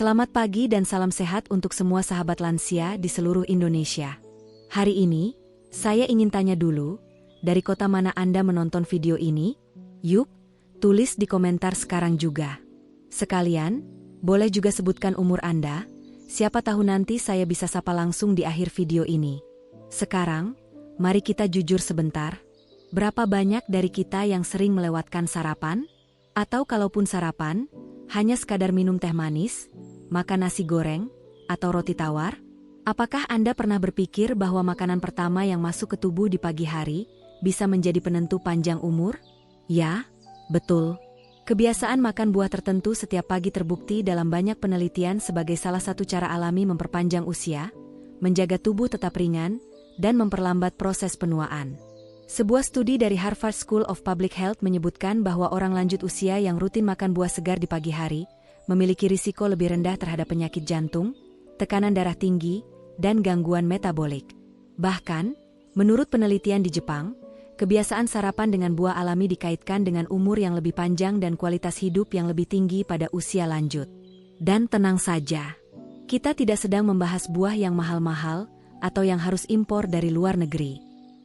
Selamat pagi dan salam sehat untuk semua sahabat lansia di seluruh Indonesia. Hari ini, saya ingin tanya dulu, dari kota mana Anda menonton video ini? Yuk, tulis di komentar sekarang juga. Sekalian, boleh juga sebutkan umur Anda, siapa tahu nanti saya bisa sapa langsung di akhir video ini. Sekarang, mari kita jujur sebentar. Berapa banyak dari kita yang sering melewatkan sarapan? Atau kalaupun sarapan, hanya sekadar minum teh manis, makan nasi goreng, atau roti tawar? Apakah Anda pernah berpikir bahwa makanan pertama yang masuk ke tubuh di pagi hari bisa menjadi penentu panjang umur? Ya, betul. Kebiasaan makan buah tertentu setiap pagi terbukti dalam banyak penelitian sebagai salah satu cara alami memperpanjang usia, menjaga tubuh tetap ringan, dan memperlambat proses penuaan. Sebuah studi dari Harvard School of Public Health menyebutkan bahwa orang lanjut usia yang rutin makan buah segar di pagi hari memiliki risiko lebih rendah terhadap penyakit jantung, tekanan darah tinggi, dan gangguan metabolik. Bahkan, menurut penelitian di Jepang, kebiasaan sarapan dengan buah alami dikaitkan dengan umur yang lebih panjang dan kualitas hidup yang lebih tinggi pada usia lanjut. Dan tenang saja, kita tidak sedang membahas buah yang mahal-mahal atau yang harus impor dari luar negeri.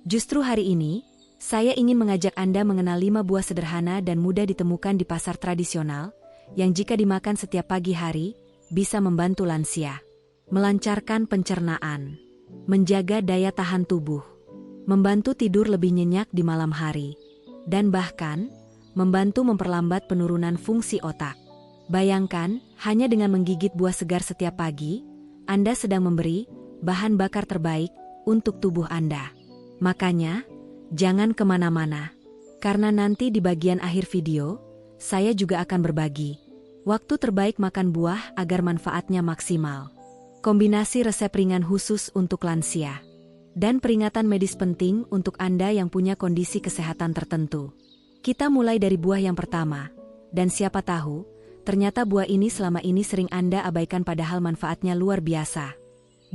Justru hari ini, saya ingin mengajak Anda mengenal 5 buah sederhana dan mudah ditemukan di pasar tradisional, yang jika dimakan setiap pagi hari, bisa membantu lansia, melancarkan pencernaan, menjaga daya tahan tubuh, membantu tidur lebih nyenyak di malam hari, dan bahkan, membantu memperlambat penurunan fungsi otak. Bayangkan, hanya dengan menggigit buah segar setiap pagi, Anda sedang memberi bahan bakar terbaik untuk tubuh Anda. Makanya, jangan kemana-mana, karena nanti di bagian akhir video, saya juga akan berbagi waktu terbaik makan buah agar manfaatnya maksimal. Kombinasi resep ringan khusus untuk lansia, dan peringatan medis penting untuk Anda yang punya kondisi kesehatan tertentu. Kita mulai dari buah yang pertama, dan siapa tahu, ternyata buah ini selama ini sering Anda abaikan padahal manfaatnya luar biasa.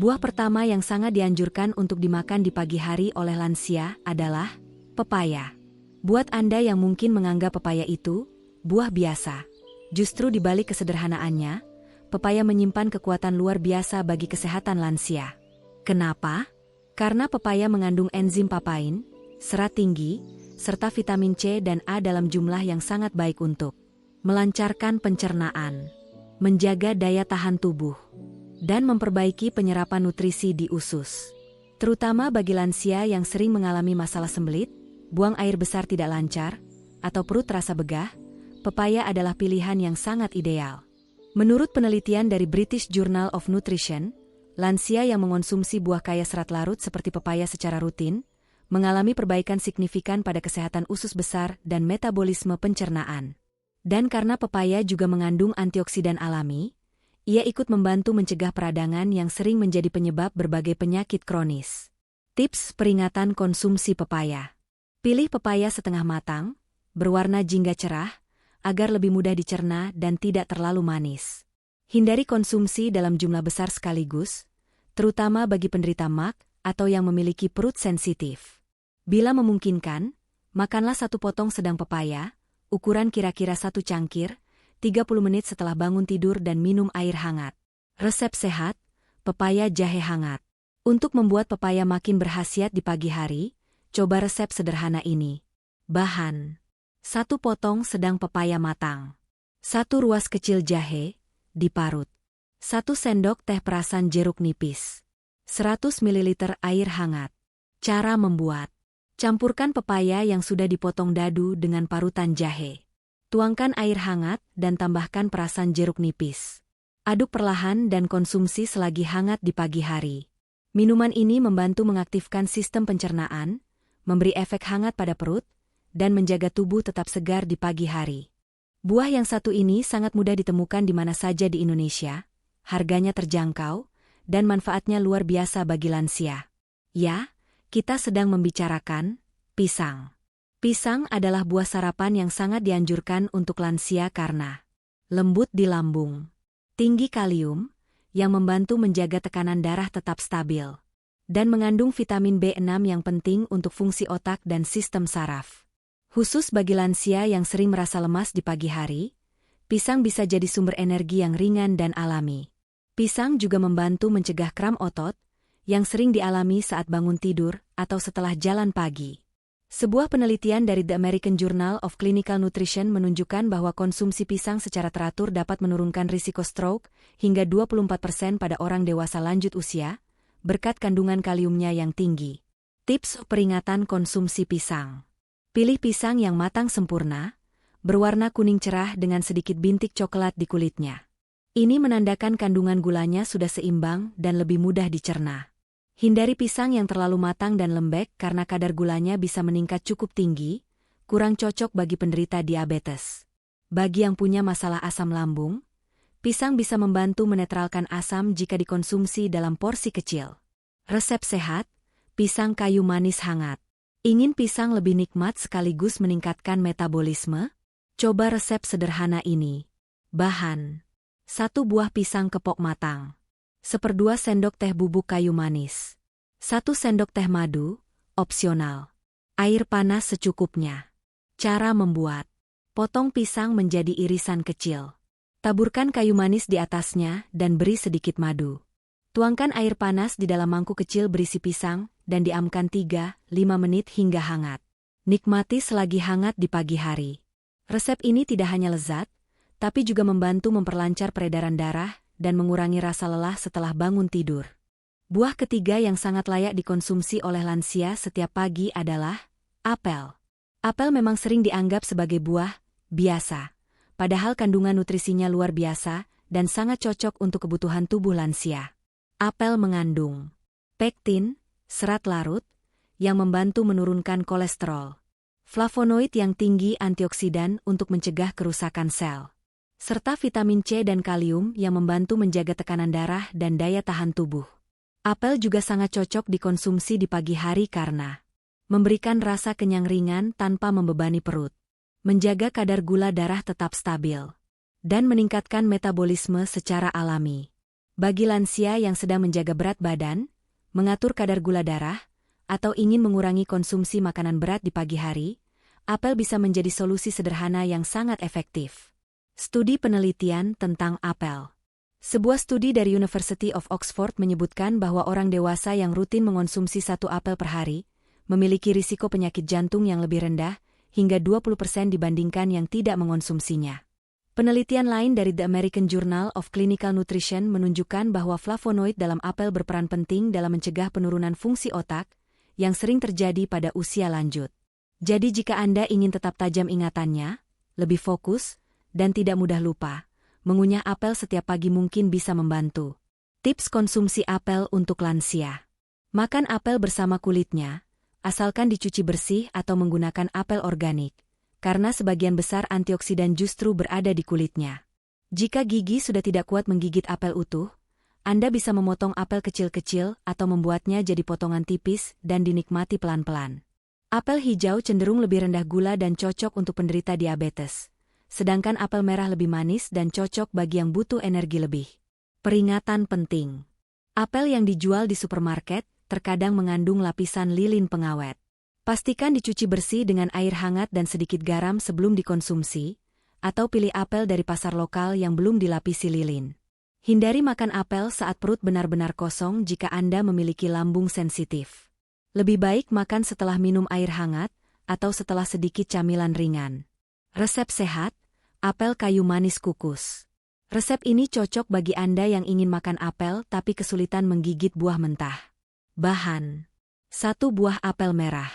Buah pertama yang sangat dianjurkan untuk dimakan di pagi hari oleh lansia adalah pepaya. Buat Anda yang mungkin menganggap pepaya itu buah biasa, justru di balik kesederhanaannya, pepaya menyimpan kekuatan luar biasa bagi kesehatan lansia. Kenapa? Karena pepaya mengandung enzim papain, serat tinggi, serta vitamin C dan A dalam jumlah yang sangat baik untuk melancarkan pencernaan, menjaga daya tahan tubuh, dan memperbaiki penyerapan nutrisi di usus. Terutama bagi lansia yang sering mengalami masalah sembelit, buang air besar tidak lancar, atau perut terasa begah, pepaya adalah pilihan yang sangat ideal. Menurut penelitian dari British Journal of Nutrition, lansia yang mengonsumsi buah kaya serat larut seperti pepaya secara rutin, mengalami perbaikan signifikan pada kesehatan usus besar dan metabolisme pencernaan. Dan karena pepaya juga mengandung antioksidan alami, ia ikut membantu mencegah peradangan yang sering menjadi penyebab berbagai penyakit kronis. Tips peringatan konsumsi pepaya. Pilih pepaya setengah matang, berwarna jingga cerah, agar lebih mudah dicerna dan tidak terlalu manis. Hindari konsumsi dalam jumlah besar sekaligus, terutama bagi penderita MAG atau yang memiliki perut sensitif. Bila memungkinkan, makanlah 1 potong sedang pepaya, ukuran kira-kira 1 cangkir, 30 menit setelah bangun tidur dan minum air hangat. Resep sehat, pepaya jahe hangat. Untuk membuat pepaya makin berkhasiat di pagi hari, coba resep sederhana ini. Bahan: 1 potong sedang pepaya matang, 1 ruas kecil jahe, diparut, 1 sendok teh perasan jeruk nipis, 100 ml air hangat. Cara membuat: campurkan pepaya yang sudah dipotong dadu dengan parutan jahe. Tuangkan air hangat dan tambahkan perasan jeruk nipis. Aduk perlahan dan konsumsi selagi hangat di pagi hari. Minuman ini membantu mengaktifkan sistem pencernaan, memberi efek hangat pada perut, dan menjaga tubuh tetap segar di pagi hari. Buah yang satu ini sangat mudah ditemukan di mana saja di Indonesia, harganya terjangkau, dan manfaatnya luar biasa bagi lansia. Ya, kita sedang membicarakan pisang. Pisang adalah buah sarapan yang sangat dianjurkan untuk lansia karena lembut di lambung, tinggi kalium, yang membantu menjaga tekanan darah tetap stabil, dan mengandung vitamin B6 yang penting untuk fungsi otak dan sistem saraf. Khusus bagi lansia yang sering merasa lemas di pagi hari, Pisang bisa jadi sumber energi yang ringan dan alami. Pisang juga membantu mencegah kram otot, yang sering dialami saat bangun tidur atau setelah jalan pagi. Sebuah penelitian dari The American Journal of Clinical Nutrition menunjukkan bahwa konsumsi pisang secara teratur dapat menurunkan risiko stroke hingga 24% pada orang dewasa lanjut usia, berkat kandungan kaliumnya yang tinggi. Tips peringatan konsumsi pisang. Pilih pisang yang matang sempurna, berwarna kuning cerah dengan sedikit bintik coklat di kulitnya. Ini menandakan kandungan gulanya sudah seimbang dan lebih mudah dicerna. Hindari pisang yang terlalu matang dan lembek karena kadar gulanya bisa meningkat cukup tinggi, kurang cocok bagi penderita diabetes. Bagi yang punya masalah asam lambung, pisang bisa membantu menetralkan asam jika dikonsumsi dalam porsi kecil. Resep sehat, pisang kayu manis hangat. Ingin pisang lebih nikmat sekaligus meningkatkan metabolisme? Coba resep sederhana ini. Bahan: 1 buah pisang kepok matang. 1/2 sendok teh bubuk kayu manis. 1 sendok teh madu, opsional. Air panas secukupnya. Cara membuat: potong pisang menjadi irisan kecil. Taburkan kayu manis di atasnya dan beri sedikit madu. Tuangkan air panas di dalam mangkuk kecil berisi pisang dan diamkan 3-5 menit hingga hangat. Nikmati selagi hangat di pagi hari. Resep ini tidak hanya lezat, tapi juga membantu memperlancar peredaran darah dan mengurangi rasa lelah setelah bangun tidur. Buah ketiga yang sangat layak dikonsumsi oleh lansia setiap pagi adalah apel. Apel memang sering dianggap sebagai buah biasa, padahal kandungan nutrisinya luar biasa dan sangat cocok untuk kebutuhan tubuh lansia. Apel mengandung pektin, serat larut, yang membantu menurunkan kolesterol, flavonoid yang tinggi antioksidan untuk mencegah kerusakan sel, serta vitamin C dan kalium yang membantu menjaga tekanan darah dan daya tahan tubuh. Apel juga sangat cocok dikonsumsi di pagi hari karena memberikan rasa kenyang ringan tanpa membebani perut, menjaga kadar gula darah tetap stabil, dan meningkatkan metabolisme secara alami. Bagi lansia yang sedang menjaga berat badan, mengatur kadar gula darah, atau ingin mengurangi konsumsi makanan berat di pagi hari, apel bisa menjadi solusi sederhana yang sangat efektif. Studi penelitian tentang apel. Sebuah studi dari University of Oxford menyebutkan bahwa orang dewasa yang rutin mengonsumsi 1 apel per hari memiliki risiko penyakit jantung yang lebih rendah hingga 20% dibandingkan yang tidak mengonsumsinya. Penelitian lain dari The American Journal of Clinical Nutrition menunjukkan bahwa flavonoid dalam apel berperan penting dalam mencegah penurunan fungsi otak yang sering terjadi pada usia lanjut. Jadi jika Anda ingin tetap tajam ingatannya, lebih fokus, dan tidak mudah lupa, mengunyah apel setiap pagi mungkin bisa membantu. Tips konsumsi apel untuk lansia. Makan apel bersama kulitnya, asalkan dicuci bersih atau menggunakan apel organik, karena sebagian besar antioksidan justru berada di kulitnya. Jika gigi sudah tidak kuat menggigit apel utuh, Anda bisa memotong apel kecil-kecil atau membuatnya jadi potongan tipis dan dinikmati pelan-pelan. Apel hijau cenderung lebih rendah gula dan cocok untuk penderita diabetes, sedangkan apel merah lebih manis dan cocok bagi yang butuh energi lebih. Peringatan penting. Apel yang dijual di supermarket terkadang mengandung lapisan lilin pengawet. Pastikan dicuci bersih dengan air hangat dan sedikit garam sebelum dikonsumsi, atau pilih apel dari pasar lokal yang belum dilapisi lilin. Hindari makan apel saat perut benar-benar kosong jika Anda memiliki lambung sensitif. Lebih baik makan setelah minum air hangat atau setelah sedikit camilan ringan. Resep sehat, apel kayu manis kukus. Resep ini cocok bagi Anda yang ingin makan apel tapi kesulitan menggigit buah mentah. Bahan: 1 buah apel merah,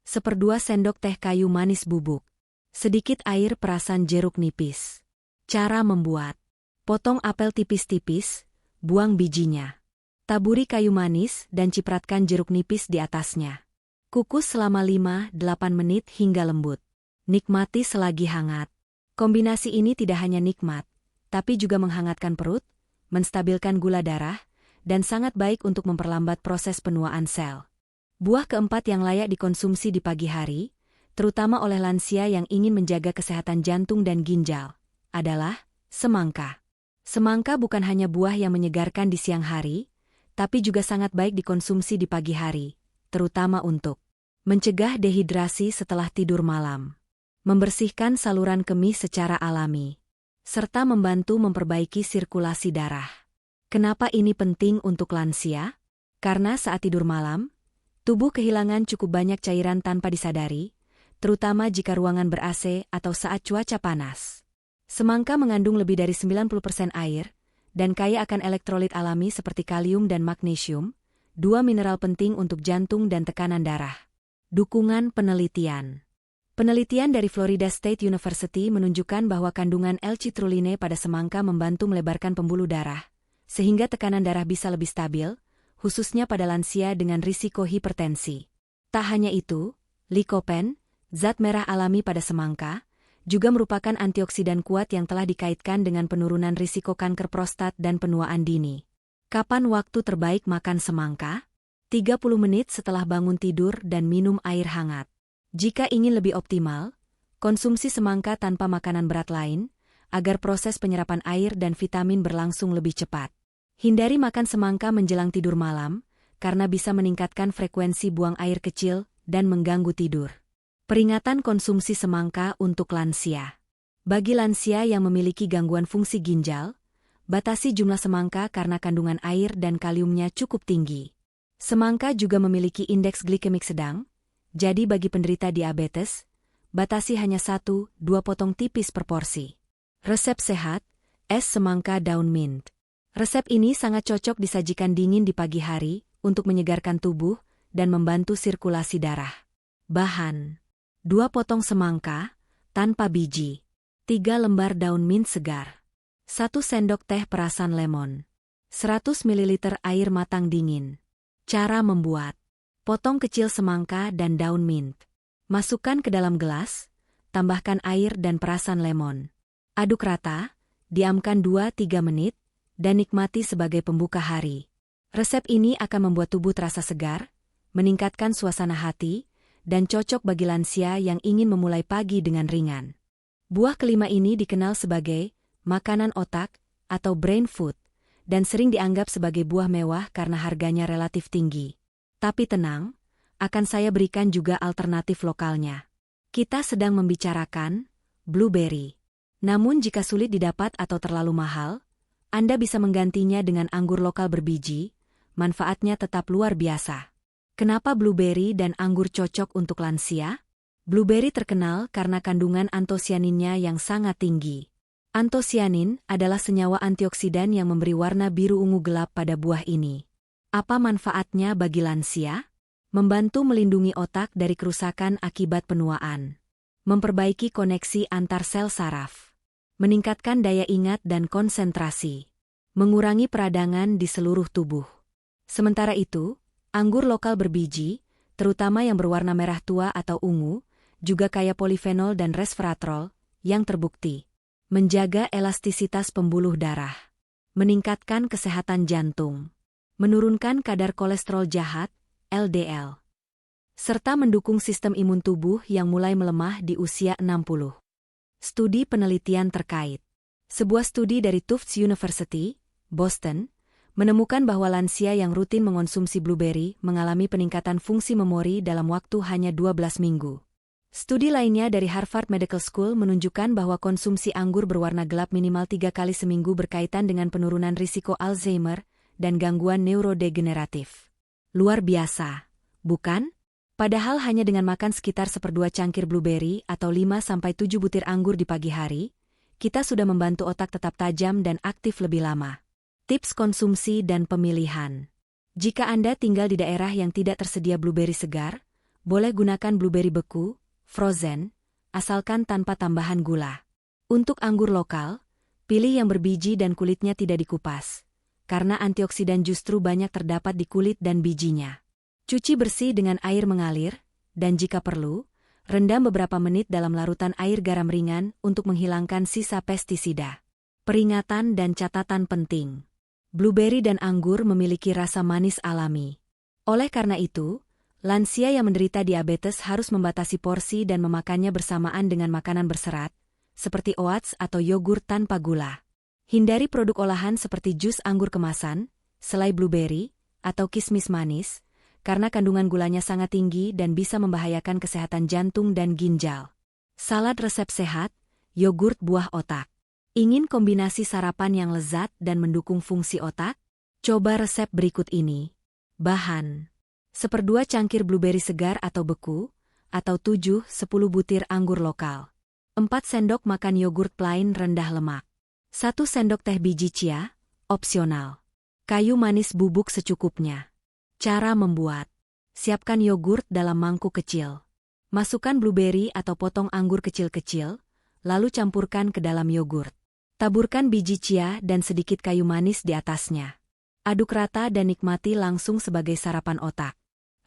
1/2 sendok teh kayu manis bubuk, sedikit air perasan jeruk nipis. Cara membuat: potong apel tipis-tipis, buang bijinya. Taburi kayu manis dan cipratkan jeruk nipis di atasnya. Kukus selama 5-8 menit hingga lembut. Nikmati selagi hangat. Kombinasi ini tidak hanya nikmat, tapi juga menghangatkan perut, menstabilkan gula darah, dan sangat baik untuk memperlambat proses penuaan sel. Buah keempat yang layak dikonsumsi di pagi hari, terutama oleh lansia yang ingin menjaga kesehatan jantung dan ginjal, adalah semangka. Semangka bukan hanya buah yang menyegarkan di siang hari, tapi juga sangat baik dikonsumsi di pagi hari, terutama untuk mencegah dehidrasi setelah tidur malam, membersihkan saluran kemih secara alami, serta membantu memperbaiki sirkulasi darah. Kenapa ini penting untuk lansia? Karena saat tidur malam, tubuh kehilangan cukup banyak cairan tanpa disadari, terutama jika ruangan ber-AC atau saat cuaca panas. Semangka mengandung lebih dari 90% air, dan kaya akan elektrolit alami seperti kalium dan magnesium, dua mineral penting untuk jantung dan tekanan darah. Dukungan penelitian. Penelitian dari Florida State University menunjukkan bahwa kandungan L-citrulline pada semangka membantu melebarkan pembuluh darah, sehingga tekanan darah bisa lebih stabil, khususnya pada lansia dengan risiko hipertensi. Tak hanya itu, lycopene, zat merah alami pada semangka, juga merupakan antioksidan kuat yang telah dikaitkan dengan penurunan risiko kanker prostat dan penuaan dini. Kapan waktu terbaik makan semangka? 30 menit setelah bangun tidur dan minum air hangat. Jika ingin lebih optimal, konsumsi semangka tanpa makanan berat lain, agar proses penyerapan air dan vitamin berlangsung lebih cepat. Hindari makan semangka menjelang tidur malam, karena bisa meningkatkan frekuensi buang air kecil dan mengganggu tidur. Peringatan konsumsi semangka untuk lansia. Bagi lansia yang memiliki gangguan fungsi ginjal, batasi jumlah semangka karena kandungan air dan kaliumnya cukup tinggi. Semangka juga memiliki indeks glikemik sedang, jadi bagi penderita diabetes, batasi hanya 1-2 potong tipis per porsi. Resep sehat, es semangka daun mint. Resep ini sangat cocok disajikan dingin di pagi hari untuk menyegarkan tubuh dan membantu sirkulasi darah. Bahan: 2 potong semangka, tanpa biji. 3 lembar daun mint segar. 1 sendok teh perasan lemon. 100 ml air matang dingin. Cara membuat: potong kecil semangka dan daun mint. Masukkan ke dalam gelas, tambahkan air dan perasan lemon. Aduk rata, diamkan 2-3 menit, dan nikmati sebagai pembuka hari. Resep ini akan membuat tubuh terasa segar, meningkatkan suasana hati, dan cocok bagi lansia yang ingin memulai pagi dengan ringan. Buah kelima ini dikenal sebagai makanan otak atau brain food, dan sering dianggap sebagai buah mewah karena harganya relatif tinggi. Tapi tenang, akan saya berikan juga alternatif lokalnya. Kita sedang membicarakan blueberry. Namun jika sulit didapat atau terlalu mahal, Anda bisa menggantinya dengan anggur lokal berbiji, manfaatnya tetap luar biasa. Kenapa blueberry dan anggur cocok untuk lansia? Blueberry terkenal karena kandungan antosianinnya yang sangat tinggi. Antosianin adalah senyawa antioksidan yang memberi warna biru ungu gelap pada buah ini. Apa manfaatnya bagi lansia? Membantu melindungi otak dari kerusakan akibat penuaan. Memperbaiki koneksi antar sel saraf. Meningkatkan daya ingat dan konsentrasi. Mengurangi peradangan di seluruh tubuh. Sementara itu, anggur lokal berbiji, terutama yang berwarna merah tua atau ungu, juga kaya polifenol dan resveratrol, yang terbukti menjaga elastisitas pembuluh darah. Meningkatkan kesehatan jantung. Menurunkan kadar kolesterol jahat, LDL. Serta mendukung sistem imun tubuh yang mulai melemah di usia 60. Studi penelitian terkait. Sebuah studi dari Tufts University, Boston, menemukan bahwa lansia yang rutin mengonsumsi blueberry mengalami peningkatan fungsi memori dalam waktu hanya 12 minggu. Studi lainnya dari Harvard Medical School menunjukkan bahwa konsumsi anggur berwarna gelap minimal 3 kali seminggu berkaitan dengan penurunan risiko Alzheimer dan gangguan neurodegeneratif. Luar biasa, bukan? Padahal hanya dengan makan sekitar 1/2 cangkir blueberry atau 5-7 butir anggur di pagi hari, kita sudah membantu otak tetap tajam dan aktif lebih lama. Tips konsumsi dan pemilihan. Jika Anda tinggal di daerah yang tidak tersedia blueberry segar, boleh gunakan blueberry beku, frozen, asalkan tanpa tambahan gula. Untuk anggur lokal, pilih yang berbiji dan kulitnya tidak dikupas, karena antioksidan justru banyak terdapat di kulit dan bijinya. Cuci bersih dengan air mengalir, dan jika perlu, rendam beberapa menit dalam larutan air garam ringan untuk menghilangkan sisa pestisida. Peringatan dan catatan penting. Blueberry dan anggur memiliki rasa manis alami. Oleh karena itu, lansia yang menderita diabetes harus membatasi porsi dan memakannya bersamaan dengan makanan berserat, seperti oats atau yogurt tanpa gula. Hindari produk olahan seperti jus anggur kemasan, selai blueberry, atau kismis manis, karena kandungan gulanya sangat tinggi dan bisa membahayakan kesehatan jantung dan ginjal. Salad resep sehat, yogurt buah otak. Ingin kombinasi sarapan yang lezat dan mendukung fungsi otak? Coba resep berikut ini. Bahan: 1/2 cangkir blueberry segar atau beku, atau 7-10 butir anggur lokal. 4 sendok makan yogurt plain rendah lemak. 1 sendok teh biji chia, opsional. Kayu manis bubuk secukupnya. Cara membuat: siapkan yogurt dalam mangkuk kecil. Masukkan blueberry atau potong anggur kecil-kecil, lalu campurkan ke dalam yogurt. Taburkan biji chia dan sedikit kayu manis di atasnya. Aduk rata dan nikmati langsung sebagai sarapan otak.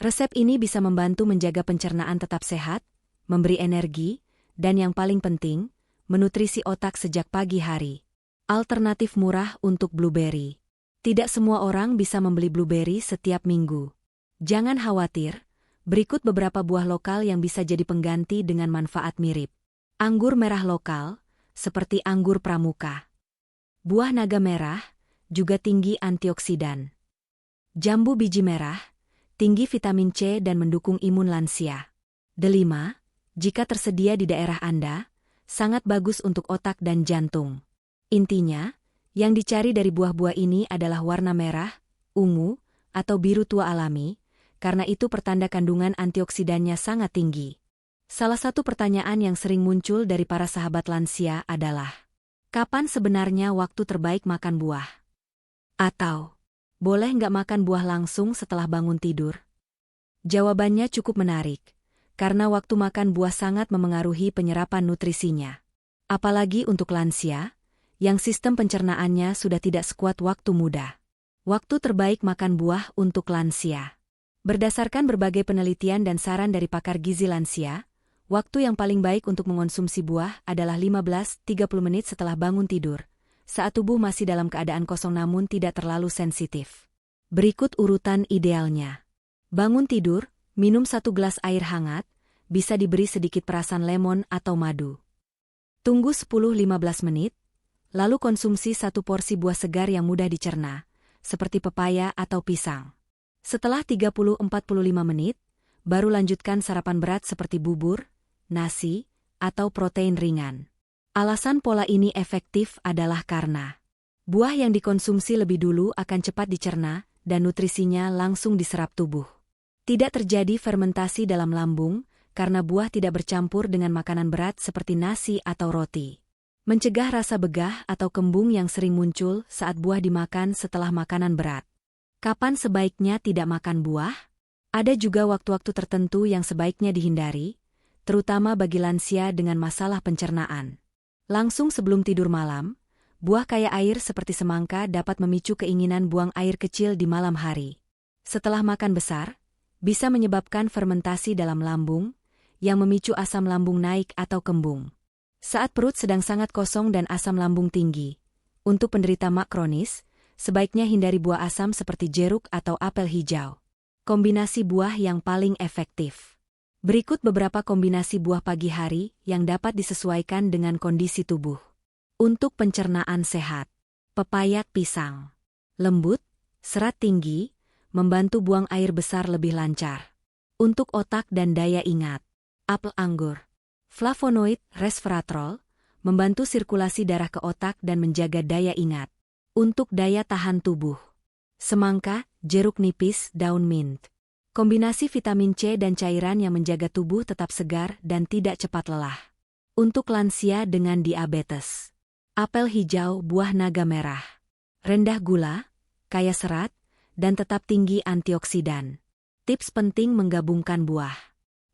Resep ini bisa membantu menjaga pencernaan tetap sehat, memberi energi, dan yang paling penting, menutrisi otak sejak pagi hari. Alternatif murah untuk blueberry. Tidak semua orang bisa membeli blueberry setiap minggu. Jangan khawatir, berikut beberapa buah lokal yang bisa jadi pengganti dengan manfaat mirip. Anggur merah lokal, seperti anggur pramuka. Buah naga merah, juga tinggi antioksidan. Jambu biji merah, tinggi vitamin C dan mendukung imun lansia. Delima, jika tersedia di daerah Anda, sangat bagus untuk otak dan jantung. Intinya, yang dicari dari buah-buah ini adalah warna merah, ungu, atau biru tua alami, karena itu pertanda kandungan antioksidannya sangat tinggi. Salah satu pertanyaan yang sering muncul dari para sahabat lansia adalah, kapan sebenarnya waktu terbaik makan buah? Atau, boleh nggak makan buah langsung setelah bangun tidur? Jawabannya cukup menarik, karena waktu makan buah sangat memengaruhi penyerapan nutrisinya. Apalagi untuk lansia, yang sistem pencernaannya sudah tidak sekuat waktu muda. Waktu terbaik makan buah untuk lansia. Berdasarkan berbagai penelitian dan saran dari pakar gizi lansia, waktu yang paling baik untuk mengonsumsi buah adalah 15-30 menit setelah bangun tidur, saat tubuh masih dalam keadaan kosong namun tidak terlalu sensitif. Berikut urutan idealnya. Bangun tidur, minum 1 gelas air hangat, bisa diberi sedikit perasan lemon atau madu. Tunggu 10-15 menit, lalu konsumsi 1 porsi buah segar yang mudah dicerna, seperti pepaya atau pisang. Setelah 30-45 menit, baru lanjutkan sarapan berat seperti bubur, nasi, atau protein ringan. Alasan pola ini efektif adalah karena buah yang dikonsumsi lebih dulu akan cepat dicerna dan nutrisinya langsung diserap tubuh. Tidak terjadi fermentasi dalam lambung karena buah tidak bercampur dengan makanan berat seperti nasi atau roti. Mencegah rasa begah atau kembung yang sering muncul saat buah dimakan setelah makanan berat. Kapan sebaiknya tidak makan buah? Ada juga waktu-waktu tertentu yang sebaiknya dihindari, terutama bagi lansia dengan masalah pencernaan. Langsung sebelum tidur malam, buah kaya air seperti semangka dapat memicu keinginan buang air kecil di malam hari. Setelah makan besar, bisa menyebabkan fermentasi dalam lambung, yang memicu asam lambung naik atau kembung. Saat perut sedang sangat kosong dan asam lambung tinggi, untuk penderita MAG kronis, sebaiknya hindari buah asam seperti jeruk atau apel hijau. Kombinasi buah yang paling efektif. Berikut beberapa kombinasi buah pagi hari yang dapat disesuaikan dengan kondisi tubuh. Untuk pencernaan sehat, pepaya pisang. Lembut, serat tinggi, membantu buang air besar lebih lancar. Untuk otak dan daya ingat, apel anggur. Flavonoid, resveratrol, membantu sirkulasi darah ke otak dan menjaga daya ingat. Untuk daya tahan tubuh, semangka, jeruk nipis, daun mint. Kombinasi vitamin C dan cairan yang menjaga tubuh tetap segar dan tidak cepat lelah. Untuk lansia dengan diabetes, apel hijau, buah naga merah. Rendah gula, kaya serat, dan tetap tinggi antioksidan. Tips penting menggabungkan buah.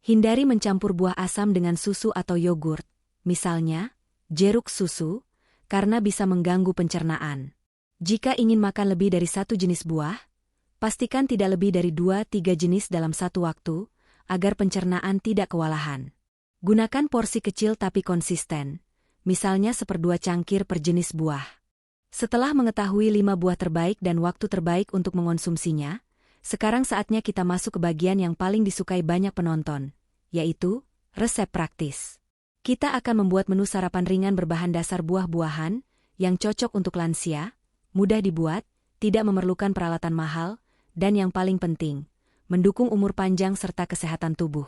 Hindari mencampur buah asam dengan susu atau yogurt, misalnya jeruk susu, karena bisa mengganggu pencernaan. Jika ingin makan lebih dari 1 jenis buah, pastikan tidak lebih dari 2-3 jenis dalam satu waktu, agar pencernaan tidak kewalahan. Gunakan porsi kecil tapi konsisten, misalnya 1/2 cangkir per jenis buah. Setelah mengetahui 5 buah terbaik dan waktu terbaik untuk mengonsumsinya, sekarang saatnya kita masuk ke bagian yang paling disukai banyak penonton, yaitu resep praktis. Kita akan membuat menu sarapan ringan berbahan dasar buah-buahan, yang cocok untuk lansia, mudah dibuat, tidak memerlukan peralatan mahal, dan yang paling penting, mendukung umur panjang serta kesehatan tubuh.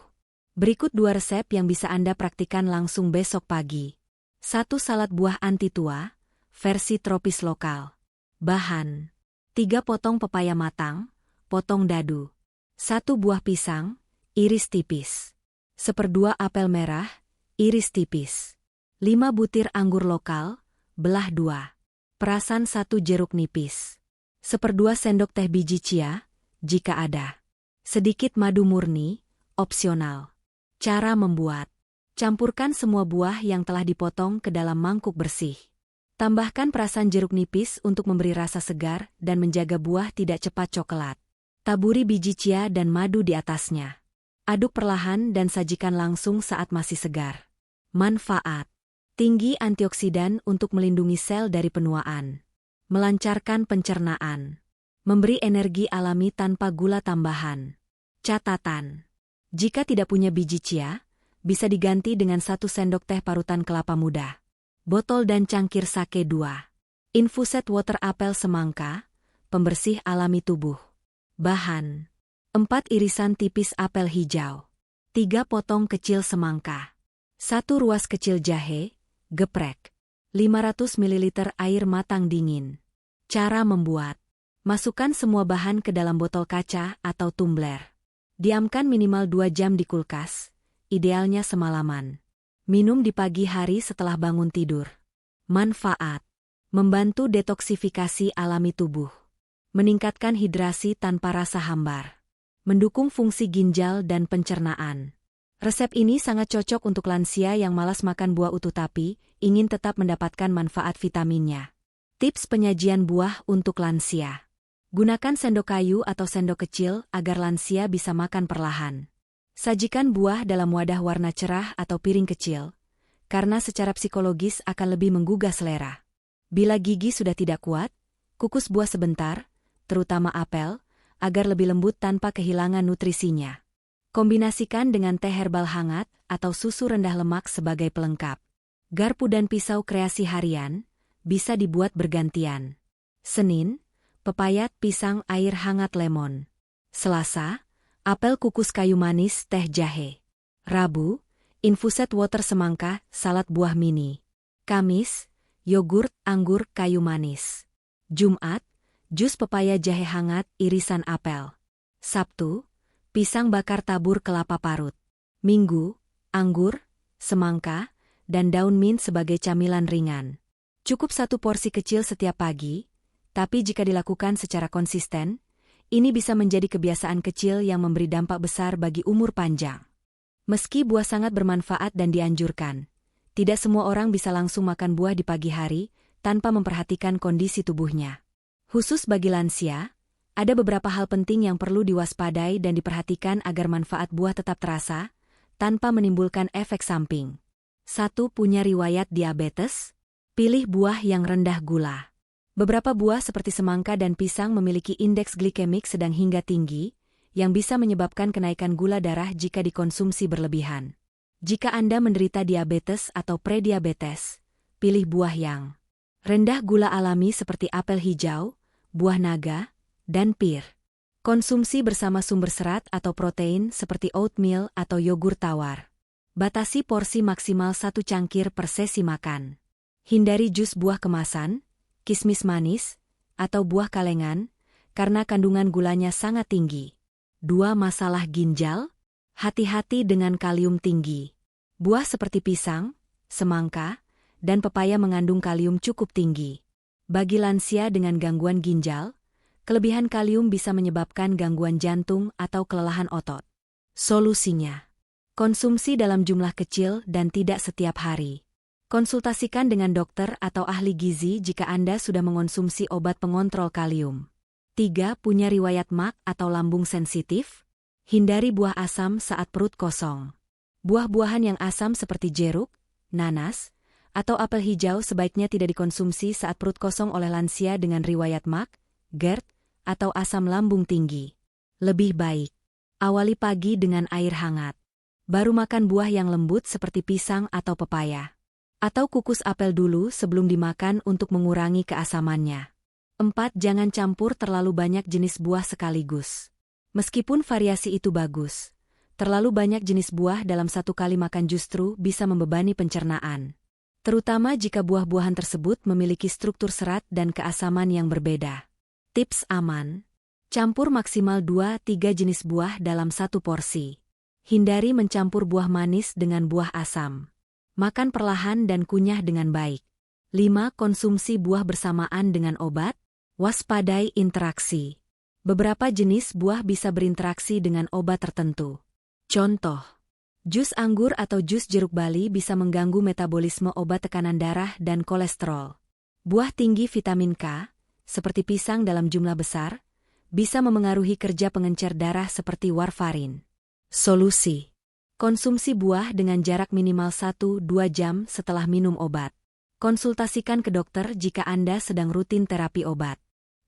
Berikut 2 resep yang bisa Anda praktikkan langsung besok pagi. 1 salad buah anti tua, versi tropis lokal. Bahan: 3 potong pepaya matang, potong dadu. 1 buah pisang, iris tipis. 1/2 apel merah, iris tipis. 5 butir anggur lokal, belah 2. Perasan 1 jeruk nipis. 1/2 sendok teh biji chia, jika ada. Sedikit madu murni, opsional. Cara membuat: campurkan semua buah yang telah dipotong ke dalam mangkuk bersih. Tambahkan perasan jeruk nipis untuk memberi rasa segar dan menjaga buah tidak cepat coklat. Taburi biji chia dan madu di atasnya. Aduk perlahan dan sajikan langsung saat masih segar. Manfaat: tinggi antioksidan untuk melindungi sel dari penuaan. Melancarkan pencernaan. Memberi energi alami tanpa gula tambahan. Catatan: jika tidak punya biji chia, bisa diganti dengan 1 sendok teh parutan kelapa muda. Botol dan cangkir sake 2. Infused water apel semangka, pembersih alami tubuh. Bahan: 4 irisan tipis apel hijau. 3 potong kecil semangka. 1 ruas kecil jahe, geprek. 500 ml air matang dingin. Cara membuat: masukkan semua bahan ke dalam botol kaca atau tumbler. Diamkan minimal 2 jam di kulkas, idealnya semalaman. Minum di pagi hari setelah bangun tidur. Manfaat: membantu detoksifikasi alami tubuh. Meningkatkan hidrasi tanpa rasa hambar. Mendukung fungsi ginjal dan pencernaan. Resep ini sangat cocok untuk lansia yang malas makan buah utuh tapi ingin tetap mendapatkan manfaat vitaminnya. Tips penyajian buah untuk lansia. Gunakan sendok kayu atau sendok kecil agar lansia bisa makan perlahan. Sajikan buah dalam wadah warna cerah atau piring kecil, karena secara psikologis akan lebih menggugah selera. Bila gigi sudah tidak kuat, kukus buah sebentar, terutama apel, agar lebih lembut tanpa kehilangan nutrisinya. Kombinasikan dengan teh herbal hangat atau susu rendah lemak sebagai pelengkap. Garpu dan pisau kreasi harian bisa dibuat bergantian. Senin, pepaya, pisang, air hangat lemon. Selasa, apel kukus kayu manis, teh jahe. Rabu, infused water semangka, salad buah mini. Kamis, yogurt, anggur, kayu manis. Jumat, jus pepaya jahe hangat, irisan apel. Sabtu, pisang bakar tabur kelapa parut. Minggu, anggur, semangka, dan daun mint sebagai camilan ringan. Cukup 1 porsi kecil setiap pagi, tapi jika dilakukan secara konsisten, ini bisa menjadi kebiasaan kecil yang memberi dampak besar bagi umur panjang. Meski buah sangat bermanfaat dan dianjurkan, tidak semua orang bisa langsung makan buah di pagi hari tanpa memperhatikan kondisi tubuhnya. Khusus bagi lansia, ada beberapa hal penting yang perlu diwaspadai dan diperhatikan agar manfaat buah tetap terasa, tanpa menimbulkan efek samping. 1. Punya riwayat diabetes? Pilih buah yang rendah gula. Beberapa buah seperti semangka dan pisang memiliki indeks glikemik sedang hingga tinggi, yang bisa menyebabkan kenaikan gula darah jika dikonsumsi berlebihan. Jika Anda menderita diabetes atau prediabetes, pilih buah yang rendah gula alami seperti apel hijau, buah naga, dan pir. Konsumsi bersama sumber serat atau protein seperti oatmeal atau yogur tawar. Batasi porsi maksimal 1 cangkir per sesi makan. Hindari jus buah kemasan, kismis manis, atau buah kalengan, karena kandungan gulanya sangat tinggi. 2. Masalah ginjal? Hati-hati dengan kalium tinggi. Buah seperti pisang, semangka, dan pepaya mengandung kalium cukup tinggi. Bagi lansia dengan gangguan ginjal, kelebihan kalium bisa menyebabkan gangguan jantung atau kelelahan otot. Solusinya: konsumsi dalam jumlah kecil dan tidak setiap hari. Konsultasikan dengan dokter atau ahli gizi jika Anda sudah mengonsumsi obat pengontrol kalium. 3. Punya riwayat MAG atau lambung sensitif? Hindari buah asam saat perut kosong. Buah-buahan yang asam seperti jeruk, nanas, atau apel hijau sebaiknya tidak dikonsumsi saat perut kosong oleh lansia dengan riwayat MAG, GERD, atau asam lambung tinggi. Lebih baik awali pagi dengan air hangat. Baru makan buah yang lembut seperti pisang atau pepaya. Atau kukus apel dulu sebelum dimakan untuk mengurangi keasamannya. 4. Jangan campur terlalu banyak jenis buah sekaligus. Meskipun variasi itu bagus, terlalu banyak jenis buah dalam 1 kali makan justru bisa membebani pencernaan. terutama jika buah-buahan tersebut memiliki struktur serat dan keasaman yang berbeda. Tips aman: campur maksimal 2-3 jenis buah dalam satu porsi. Hindari mencampur buah manis dengan buah asam. Makan perlahan dan kunyah dengan baik. 5. Konsumsi buah bersamaan dengan obat. Waspadai interaksi. Beberapa jenis buah bisa berinteraksi dengan obat tertentu. Contoh, jus anggur atau jus jeruk bali bisa mengganggu metabolisme obat tekanan darah dan kolesterol. Buah tinggi vitamin K, seperti pisang dalam jumlah besar, bisa memengaruhi kerja pengencer darah seperti warfarin. Solusi: konsumsi buah dengan jarak minimal 1-2 jam setelah minum obat. Konsultasikan ke dokter jika Anda sedang rutin terapi obat.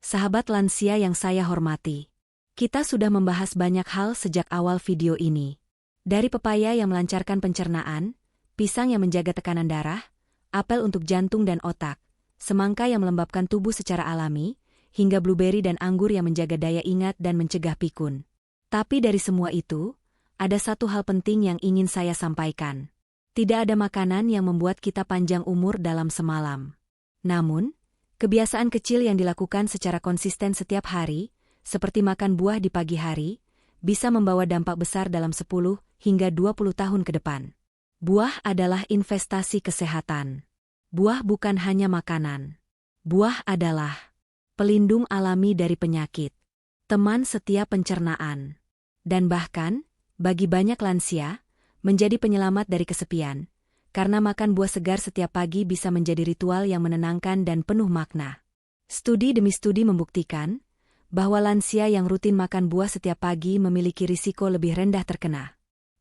Sahabat lansia yang saya hormati, kita sudah membahas banyak hal sejak awal video ini. Dari pepaya yang melancarkan pencernaan, pisang yang menjaga tekanan darah, apel untuk jantung dan otak, semangka yang melembabkan tubuh secara alami, hingga blueberry dan anggur yang menjaga daya ingat dan mencegah pikun. Tapi dari semua itu, ada satu hal penting yang ingin saya sampaikan. Tidak ada makanan yang membuat kita panjang umur dalam semalam. Namun, kebiasaan kecil yang dilakukan secara konsisten setiap hari, seperti makan buah di pagi hari, bisa membawa dampak besar dalam 10 hingga 20 tahun ke depan. Buah adalah investasi kesehatan. Buah bukan hanya makanan. Buah adalah pelindung alami dari penyakit, teman setia pencernaan, dan bahkan, bagi banyak lansia, menjadi penyelamat dari kesepian, karena makan buah segar setiap pagi bisa menjadi ritual yang menenangkan dan penuh makna. Studi demi studi membuktikan bahwa lansia yang rutin makan buah setiap pagi memiliki risiko lebih rendah terkena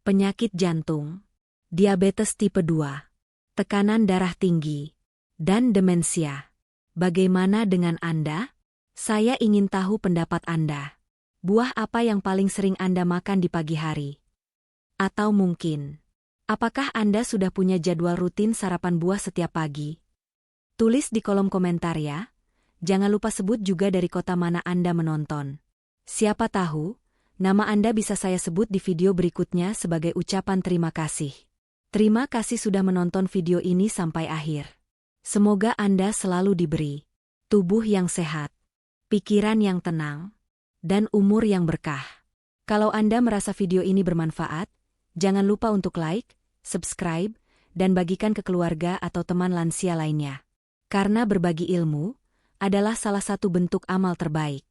penyakit jantung, diabetes tipe 2, tekanan darah tinggi, dan demensia. Bagaimana dengan Anda? Saya ingin tahu pendapat Anda. Buah apa yang paling sering Anda makan di pagi hari? Atau mungkin, apakah Anda sudah punya jadwal rutin sarapan buah setiap pagi? Tulis di kolom komentar ya. Jangan lupa sebut juga dari kota mana Anda menonton. Siapa tahu, nama Anda bisa saya sebut di video berikutnya sebagai ucapan terima kasih. Terima kasih sudah menonton video ini sampai akhir. Semoga Anda selalu diberi tubuh yang sehat, pikiran yang tenang, dan umur yang berkah. Kalau Anda merasa video ini bermanfaat, jangan lupa untuk like, subscribe, dan bagikan ke keluarga atau teman lansia lainnya. Karena berbagi ilmu adalah salah satu bentuk amal terbaik.